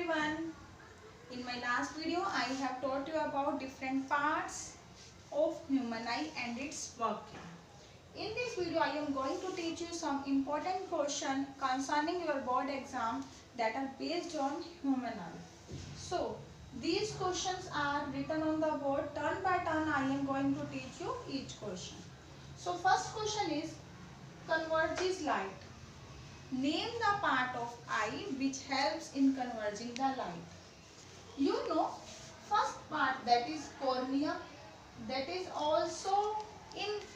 everyone. In my last video I have taught you about different parts of human eye and its working. In this video I am going to teach you some important questions concerning your board exam that are based on human eye. So these questions are written on the board. Turn by turn I am going to teach you each question. So first question is converges light. Name the part of eye which helps in converging the light. You know, first part, that is cornea, that is also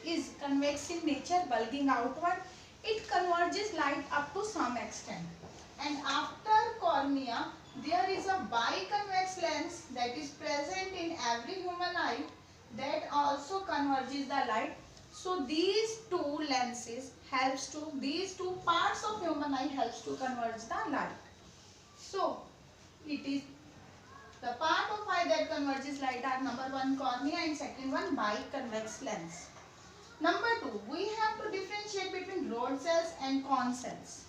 is convex in nature, bulging outward. It converges light up to some extent. And after cornea, there is a biconvex lens that is present in every human eye that also converges the light. So these two lenses these two parts of human eye helps to converge the light. So it is the part of eye that converges light are number one cornea and second one biconvex lens. Number two, we have to differentiate between rod cells and cone cells.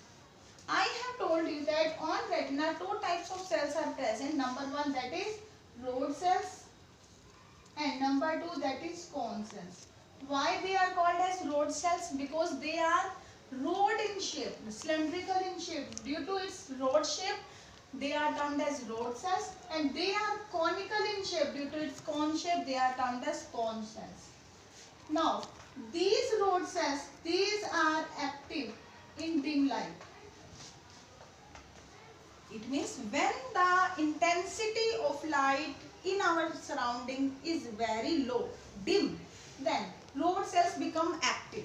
I have told you that on retina two types of cells are present. Number one, that is rod cells, and number two, that is cone cells. Why they are called as rod cells? Because they are rod in shape, cylindrical in shape. Due to its rod shape, they are termed as rod cells, and they are conical in shape. Due to its cone shape, they are termed as cone cells. Now, these rod cells, these are active in dim light. It means when the intensity of light in our surrounding is very low, dim, then rod cells become active.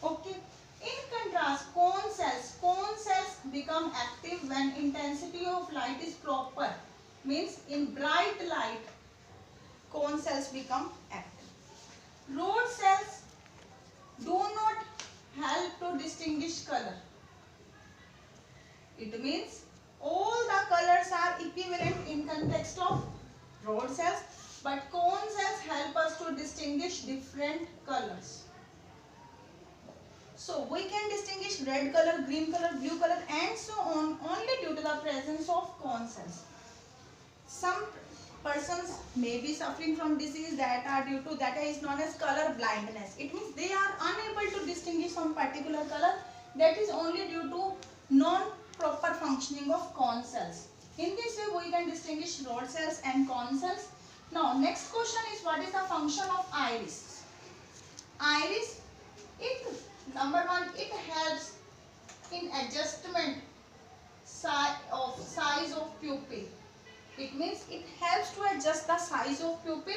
Okay. In contrast, cone cells become active when intensity of light is proper. Means in bright light, cone cells become active. Rod cells do not help to distinguish color. It means all the colors are equivalent in context of rod cells, but cone cells help us to distinguish different colors. So we can distinguish red color, green color, blue color and so on only due to the presence of cone cells. Some persons may be suffering from disease that is known as color blindness. It means they are unable to distinguish some particular color. That is only due to non-proper functioning of cone cells. In this way we can distinguish rod cells and cone cells. Now next question is, what is the function of iris? Iris, number one, it helps in adjustment size of pupil. It means it helps to adjust the size of pupil.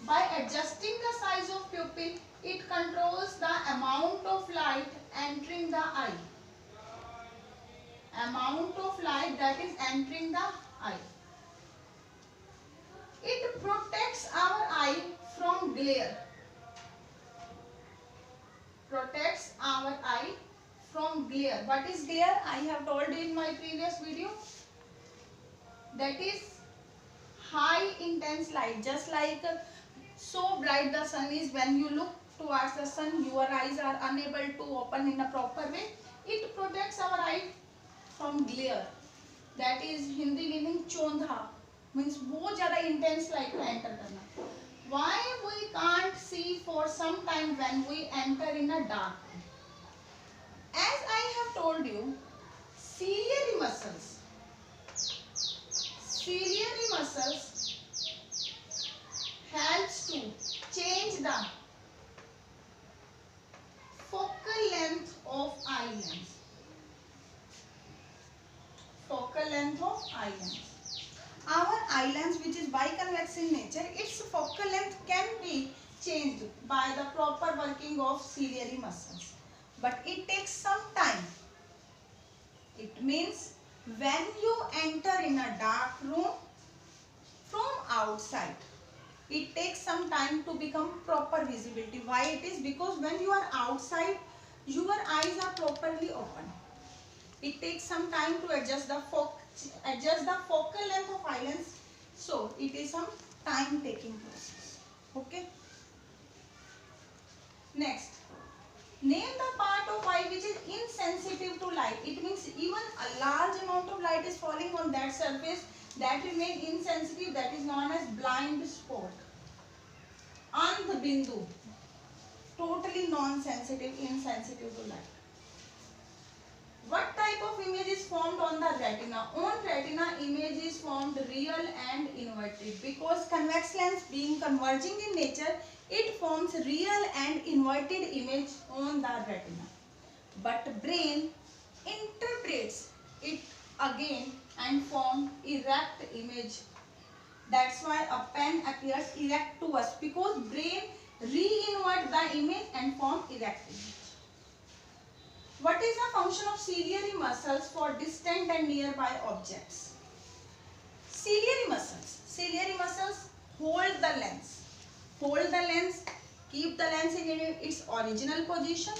By adjusting the size of pupil, it controls the amount of light entering the eye. Amount of light that is entering the eye. It protects our eye from glare. Protects our eye from glare. What is glare? I have told you in my previous video. That is high intense light. Just like so bright the sun is, when you look towards the sun, your eyes are unable to open in a proper way. It protects our eye from glare. That is Hindi meaning chondha. Means बहुत ज़्यादा intense light में enter करना. Why we can't see for some time when we enter in a dark room? As I have told you, ciliary muscles helps to change the focal length of eye lens. Focal length of eye lens. Our eye lens, which is biconvex in nature, its focal length can be changed by the proper working of ciliary muscles. But it takes some time. It means when you enter in a dark room from outside, it takes some time to become proper visibility. Why it is? Because when you are outside, your eyes are properly open. It takes some time to adjust the focal length of eye lens. So it is some time taking process. Okay. Next, name the part of eye which is insensitive to light. It means even a large amount of light is falling falling on that surface that remain insensitive, that is known as blind spot. Andh bindu, totally non-sensitive, insensitive to light. What type of image is formed on the retina? On retina, image is formed real and inverted. Because convex lens being converging in nature, it forms real and inverted image on the retina. But brain interprets it again and form erect image. That's why a pen appears erect to us, because brain re-invert the image and form erect image. What is the function of ciliary muscles for distant and nearby objects? Ciliary muscles hold the lens. Hold the lens, keep the lens in its original position.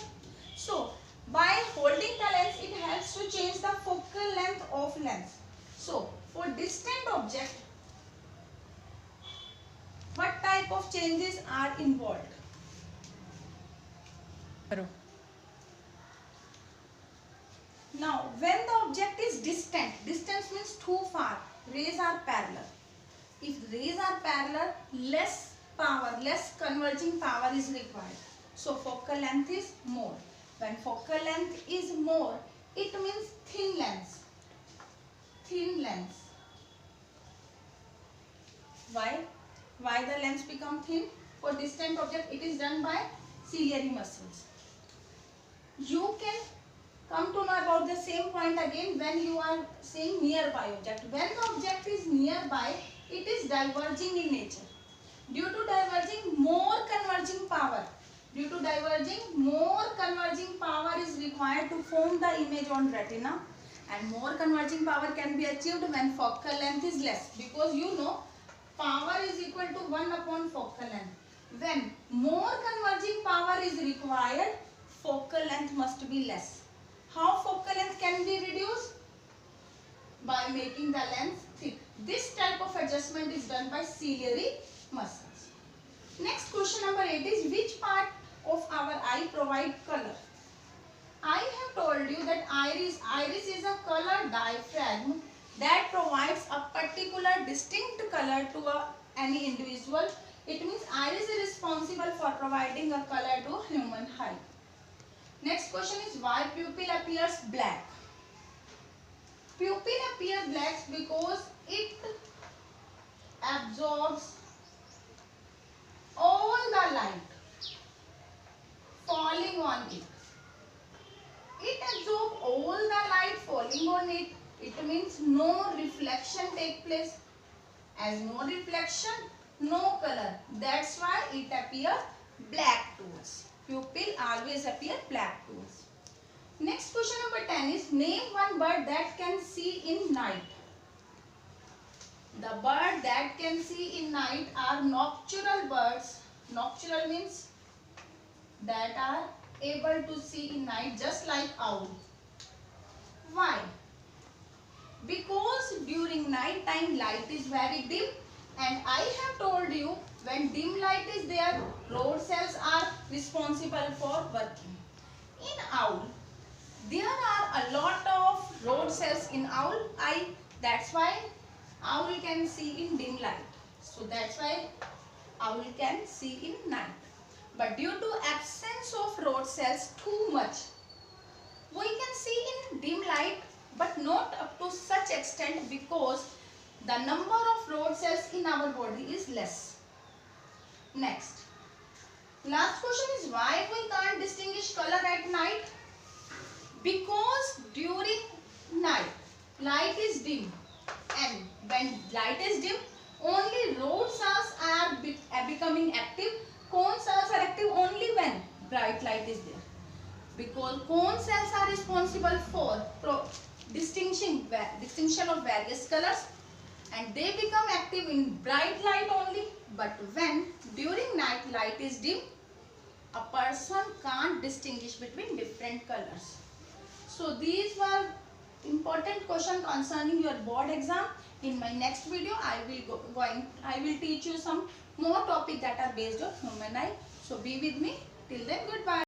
So, by holding the lens, it helps to change the focal length of lens. So, for distant object, what type of changes are involved? Now, when the object is distant, distance means too far, rays are parallel. If rays are parallel, less power, less converging power is required. So, focal length is more. When focal length is more, it means thin lens. Thin lens. Why? Why the lens become thin? For distant object, it is done by ciliary muscles. You can come to know about the same point again when you are saying nearby object. When the object is nearby, it is diverging in nature. Due to diverging, more converging power. Due to diverging, more converging power is required to form the image on retina, and more converging power can be achieved when focal length is less, because you know power is equal to 1 upon focal length. When more converging power is required, focal length must be less. How focal length can be reduced? By making the lens thick. This type of adjustment is done by ciliary muscles. Next question number 8 is, which part of our eye provide color? I have told you that iris is a color diaphragm that provides a particular distinct color to any individual. It means iris is responsible for providing a color to human eye. Next question is, why pupil appears black? Pupil appears black because it absorbs all the light falling on it. It absorbs all the light falling on it. It means no reflection take place. As no reflection, no color. That's why it appears black to us. Pupil always appear black to us. Next question number 10 is, name one bird that can see in night. The bird that can see in night are nocturnal birds. Nocturnal means that are able to see in night, just like owl. Why? Because during night time light is very dim, and I have told you when dim light is there, rod cells are responsible for working. In owl, there are a lot of rod cells in owl eye. That's why owl can see in dim light. So that's why owl can see in night. But due to absence of rod cells too much, we can see in dim light, but not up to such extent, because the number of rod cells in our body is less. Next, last question is, why we can't distinguish color at night? Because during night light is dim, and when light is dim, only rod cells are becoming active. Cone cells are active only when bright light is there, because cone cells are responsible for distinction of various colors, and they become active in bright light only. But when during night light is dim, a person can't distinguish between different colors. So these were important questions concerning your board exam. In my next video, I will teach you some more topics that are based on human eye. So be with me. Till then, goodbye.